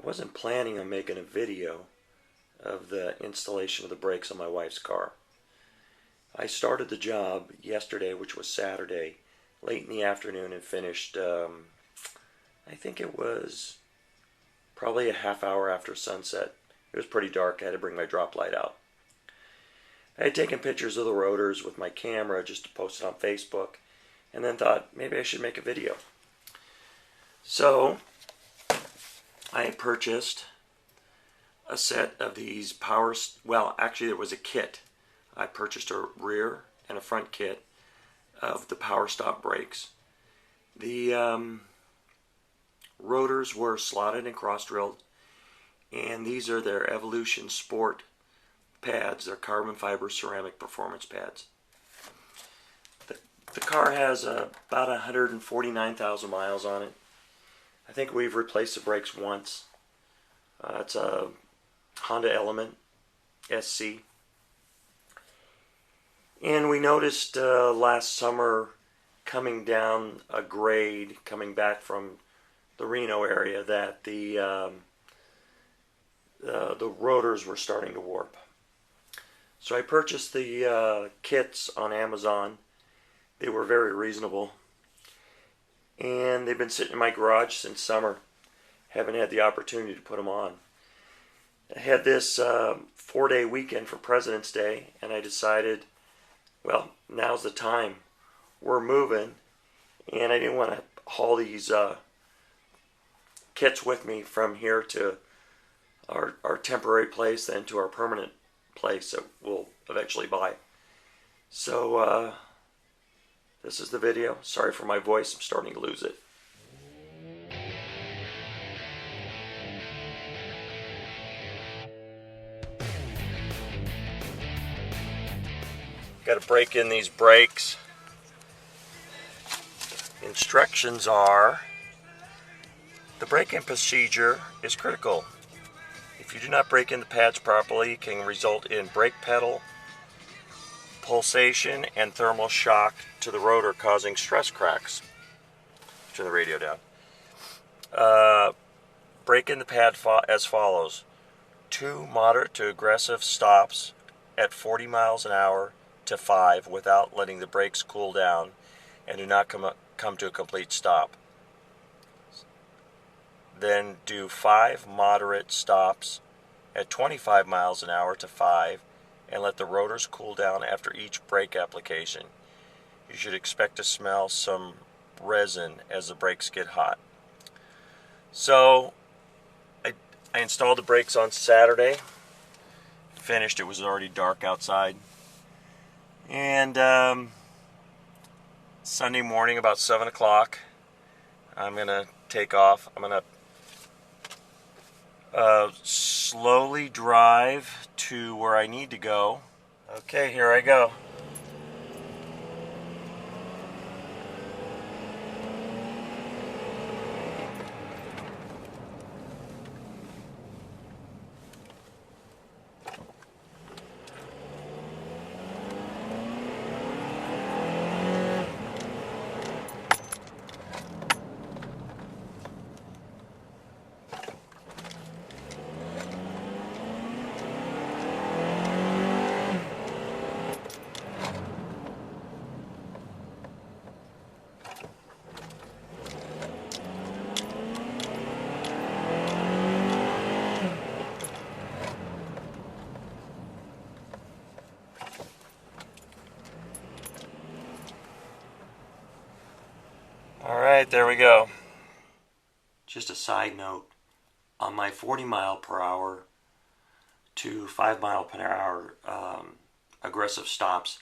I wasn't planning on making a video of the installation of the brakes on my wife's car. I started the job yesterday, which was Saturday, late in the afternoon, and finished, I think it was probably a half hour after sunset. It was pretty dark. I had to bring my drop light out. I had taken pictures of the rotors with my camera just to post it on Facebook, and then thought maybe I should make a video. So I purchased a set of these actually there was a kit. I purchased a rear and a front kit of the Powerstop brakes. The rotors were slotted and cross-drilled, and these are their Evolution Sport pads. They're carbon fiber ceramic performance pads. The car has about 149,000 miles on it. I think we've replaced the brakes once. It's a Honda Element SC. And we noticed last summer, coming down a grade, coming back from the Reno area, that the rotors were starting to warp. So I purchased the kits on Amazon. They were very reasonable, and they've been sitting in my garage since summer. Haven't had the opportunity to put them on. I had this 4-day weekend for President's Day, and I decided, well, now's the time. We're moving, and I didn't want to haul these kits with me from here to our temporary place, then to our permanent place that we'll eventually buy. So this is the video. Sorry for my voice, I'm starting to lose it. Got to break in these brakes. Instructions are, the break-in procedure is critical. If you do not break in the pads properly, it can result in brake pedal pulsation and thermal shock to the rotor, causing stress cracks. Turn the radio down. Break in the pad as follows: 2 moderate to aggressive stops at 40 miles an hour to 5 without letting the brakes cool down, and do not come to a complete stop. Then do 5 moderate stops at 25 miles an hour to 5, and let the rotors cool down after each brake application. You should expect to smell some resin as the brakes get hot. So I installed the brakes on Saturday. Finished. It was already dark outside. And Sunday morning about 7 o'clock, I'm going to take off. I'm going to slowly drive to where I need to go. Okay, here I go. Alright, there we go. Just a side note, on my 40 mile per hour to 5 mile per hour aggressive stops,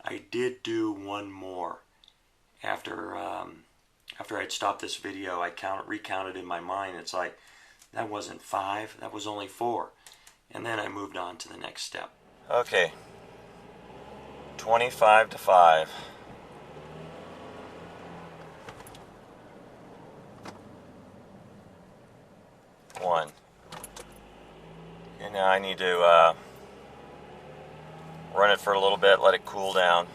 I did do one more. After I'd stopped this video, I recounted in my mind. It's like, that wasn't 5, that was only 4. And then I moved on to the next step. Okay, 25 to 5. 1. And now I need to run it for a little bit, let it cool down.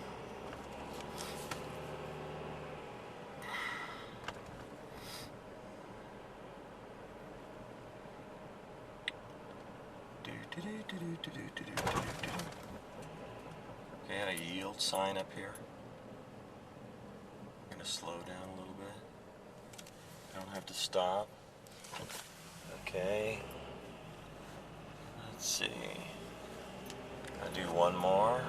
Okay, I got a yield sign up here. I'm going to slow down a little bit. I don't have to stop. Okay. Let's see. I'll do one more.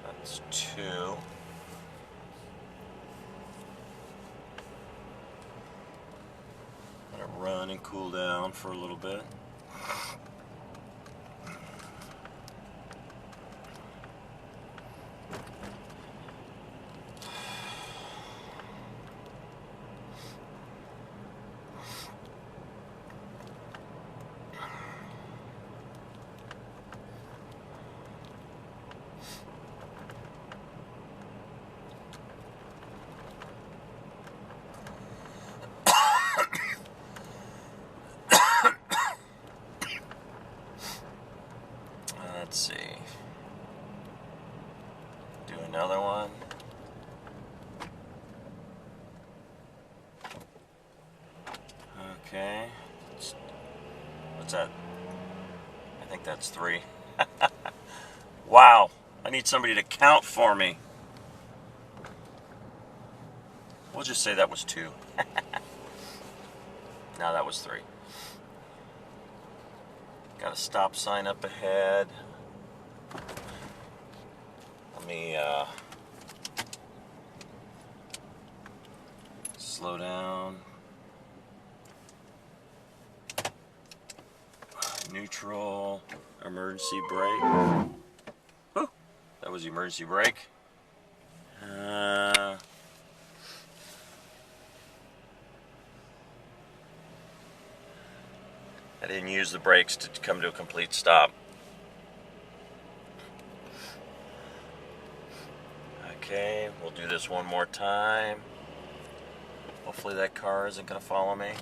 That's two. Let it run and cool down for a little bit. Let's see. Do another one. Okay. What's that? I think that's three. Wow. I need somebody to count for me. We'll just say that was two. No, that was three. Got a stop sign up ahead. Let me slow down. Neutral. Emergency brake. Whew, that was the emergency brake. I didn't use the brakes to come to a complete stop. Okay, we'll do this one more time. Hopefully that car isn't going to follow me.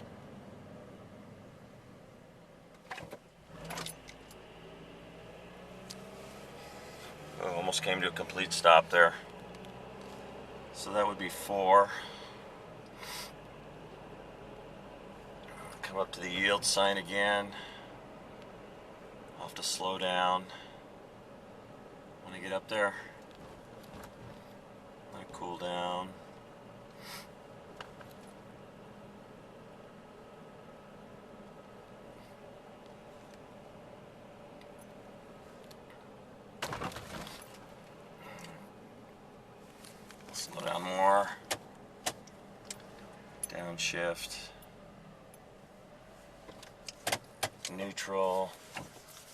Oh, almost came to a complete stop there. So that would be four. Come up to the yield sign again. I'll have to slow down when I get up there. Let it cool down. Slow down more. Downshift. Neutral.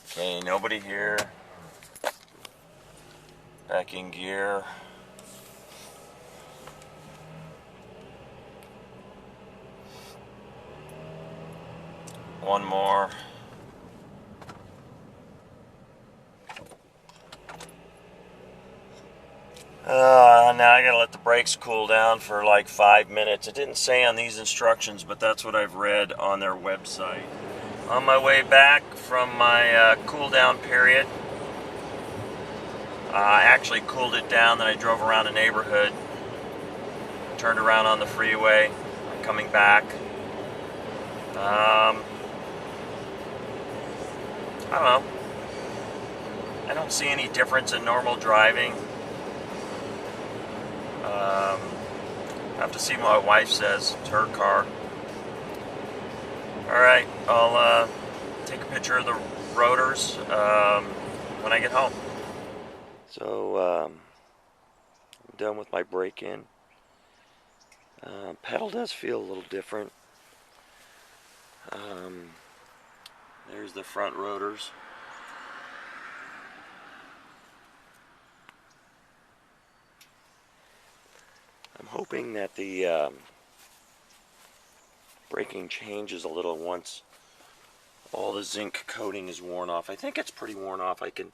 Okay, nobody here. Back in gear. One more. Now I gotta let the brakes cool down for like 5 minutes. It didn't say on these instructions, but that's what I've read on their website. On my way back from my cool down period, I actually cooled it down, then I drove around the neighborhood, turned around on the freeway, coming back. I don't know. I don't see any difference in normal driving. I have to see what my wife says. It's her car. Alright, I'll take a picture of the rotors when I get home. So, I'm done with my break-in. Pedal does feel a little different. There's the front rotors. I'm hoping that the braking changes a little once all the zinc coating is worn off. I think it's pretty worn off. I can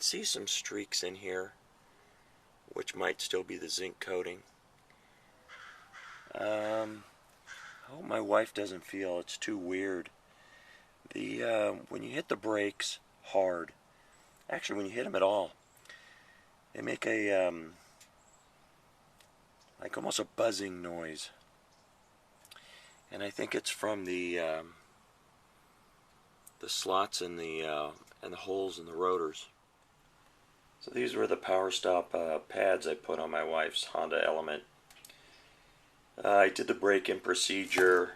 see some streaks in here, which might still be the zinc coating. I hope my wife doesn't feel it's too weird. When you hit the brakes hard, actually when you hit them at all, they make a like almost a buzzing noise. And I think it's from the slots and the holes in the rotors. So these were the Powerstop pads I put on my wife's Honda Element. I did the break-in procedure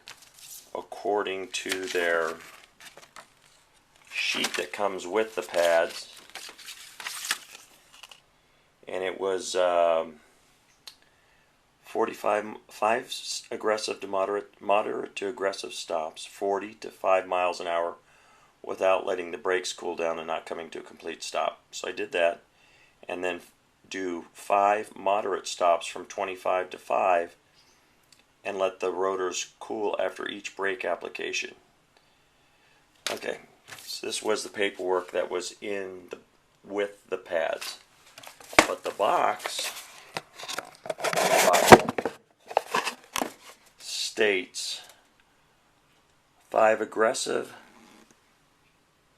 according to their sheet that comes with the pads, and it was 5 aggressive to moderate to aggressive stops, 40 to 5 miles an hour, without letting the brakes cool down and not coming to a complete stop. So I did that, and then do 5 moderate stops from 25 to 5, and let the rotors cool after each brake application. Okay, so this was the paperwork that was with the pads. But the box states 5 aggressive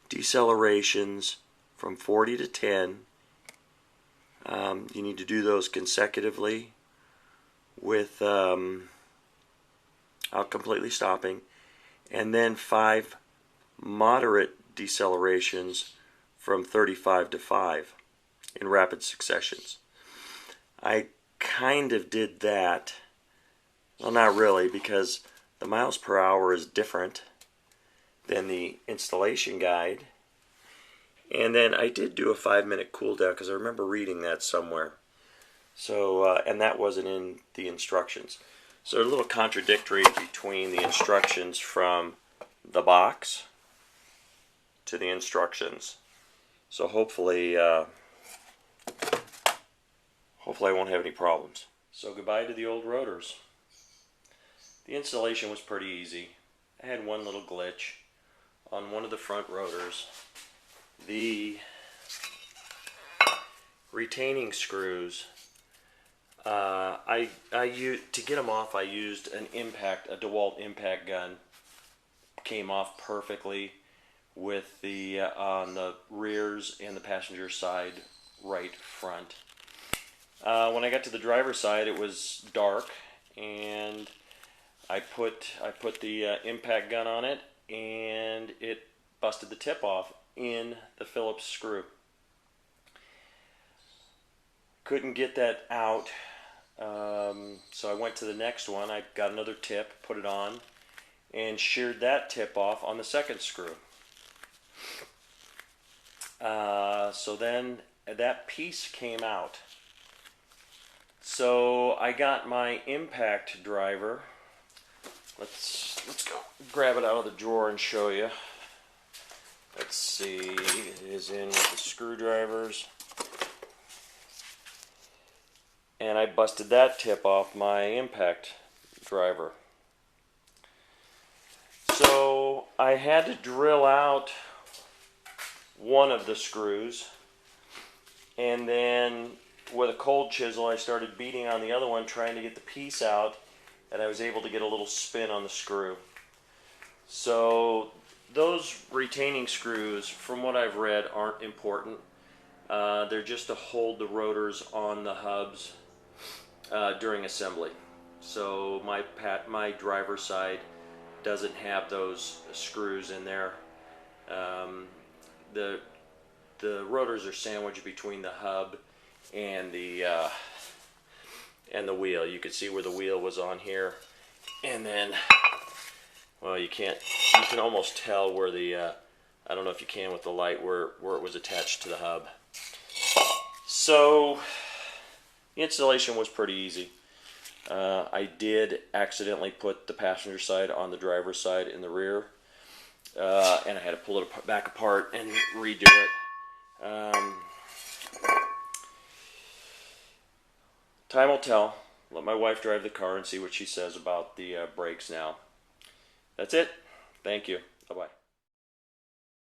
decelerations from 40 to 10. You need to do those consecutively without completely stopping, and then 5 moderate decelerations from 35 to 5 in rapid successions. I kind of did that. Well, not really, because the miles per hour is different than the installation guide. And then I did do a 5-minute cool down because I remember reading that somewhere. So, and that wasn't in the instructions. So a little contradictory between the instructions from the box to the instructions. So hopefully I won't have any problems. So goodbye to the old rotors. The installation was pretty easy. I had one little glitch on one of the front rotors. The retaining screws, to get them off, I used a DeWalt impact gun. Came off perfectly with the on the rears and the passenger side right front. When I got to the driver's side, it was dark, and I put the impact gun on it, and it busted the tip off in the Phillips screw. Couldn't get that out, so I went to the next one. I got another tip, put it on, and sheared that tip off on the second screw. So then that piece came out. So I got my impact driver. Let's go grab it out of the drawer and show you. Let's see, it is in with the screwdrivers. And I busted that tip off my impact driver. So I had to drill out one of the screws, and then with a cold chisel I started beating on the other one, trying to get the piece out, and I was able to get a little spin on the screw. So those retaining screws, from what I've read, aren't important. They're just to hold the rotors on the hubs during assembly. So my driver's side doesn't have those screws in there. The rotors are sandwiched between the hub and the wheel. You can see where the wheel was on here, and then, well, you can almost tell where the I don't know if you can with the light, where it was attached to the hub. So the installation was pretty easy. I did accidentally put the passenger side on the driver's side in the rear, and I had to pull it back apart and redo it. Time will tell. Let my wife drive the car and see what she says about the brakes now. That's it. Thank you. Bye-bye.